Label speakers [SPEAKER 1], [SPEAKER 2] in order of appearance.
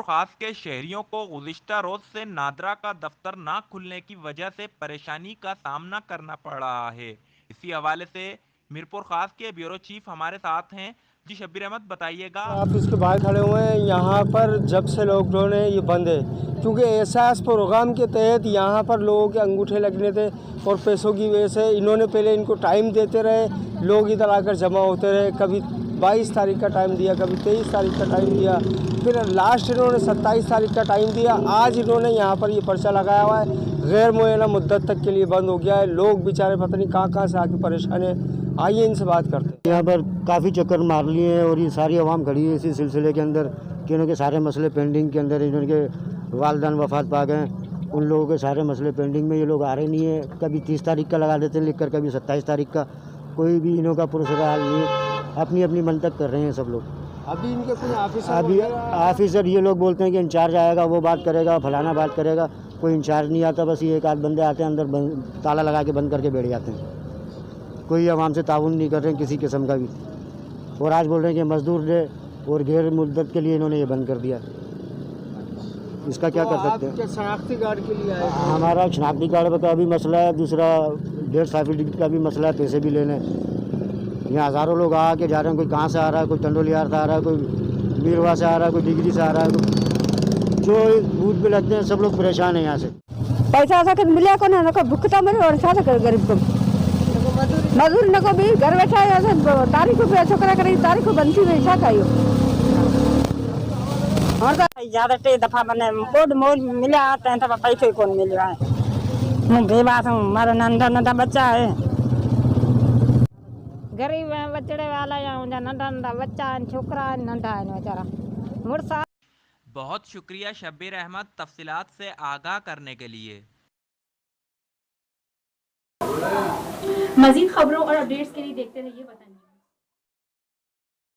[SPEAKER 1] खास के शहरियों को गुज़िश्ता रोज से नादरा का दफ्तर ना खुलने की वजह से परेशानी का सामना करना पड़ रहा है। इसी हवाले से मीरपुर खास के ब्यूरो चीफ हमारे साथ हैं। जी शब्बीर अहमद, बताइएगा।
[SPEAKER 2] आप इसके बाहर खड़े हुए हैं। यहाँ पर जब से लॉकडाउन है ये बंद है, क्योंकि एहसास प्रोग्राम के तहत यहाँ पर लोगों के अंगूठे लगने थे और पैसों की वजह से इन्होंने पहले इनको टाइम देते रहे, लोग इधर आकर जमा होते रहे। कभी 22 तारीख का टाइम दिया, कभी 23 तारीख का टाइम दिया, फिर लास्ट इन्होंने 27 तारीख का टाइम दिया। आज इन्होंने यहाँ पर ये पर्चा लगाया हुआ है, गैर मुअय्यना मुद्दत तक के लिए बंद हो गया है। लोग बेचारे पता नहीं कहाँ से आके परेशान है। आइए इनसे बात करते हैं।
[SPEAKER 3] यहाँ पर काफ़ी चक्कर मार लिए हैं और ये सारी आवाम खड़ी है इसी सिलसिले के अंदर कि इनके सारे मसले पेंडिंग के अंदर। इनके वालदान वफात पा गए, उन लोगों के सारे मसले पेंडिंग में। ये लोग आ रहे नहीं है, कभी 30 तारीख का लगा देते हैं लिख कर, कभी 27 तारीख का। कोई भी इन्हों का पुरसरा हाल नहीं है, अपनी अपनी मंतक कर रहे हैं सब लोग।
[SPEAKER 2] अभी इनके कोई
[SPEAKER 3] ऑफिसर ये लोग बोलते हैं कि इंचार्ज आएगा, वो बात करेगा, फलाना बात करेगा। कोई इंचार्ज नहीं आता, बस ये एक आध बंदे आते हैं अंदर, ताला लगा के बंद करके बैठ जाते हैं। कोई आवाम से ताउन नहीं कर रहे हैं किसी किस्म का भी। और आज बोल रहे हैं कि मजदूर दे, और गैर मुद्दत के लिए इन्होंने ये बंद कर दिया। इसका क्या कर सकते हैं?
[SPEAKER 2] शनाख्ती कार्ड के लिए आए?
[SPEAKER 3] हमारा शनाख्ती कार्ड का भी मसला है, दूसरा डेथ सर्टिफिकेट का भी मसला है, पैसे भी लेने। यहाँ हज़ारों लोग आके जा रहे हैं। कोई कहाँ से आ रहा है, कोई टंडोलियार से आ रहा है, कोई मीरवा से आ रहा है, कोई डिग्री से आ रहा है। जो बूथ पे लगते हैं सब लोग परेशान हैं यहाँ से।
[SPEAKER 4] पैसा सा मिले को ना भुगता मरे और सा गरीब को मजदूर न को भी घर बैठा है। तारीख पे छोकरा करी तारीख बनती है ऐसा कायो और ज्यादा टे दफा बने बोर्ड मोल मिला आते हैं तब पैसे कौन मिल रहा है। मैं बेबात हूँ, हमारा नंदा नंदा बच्चा है, गरीब है, बचड़े वाला या नंदा नंदा बच्चा है, छोकरा है, नंदा है बेचारा मुर्सा।
[SPEAKER 1] बहुत शुक्रिया शब्बीर अहमद तफसीलात से आगाह करने के लिए।
[SPEAKER 5] मजीद खबरों और अपडेट्स के लिए देखते रहिए वतन न्यूज़।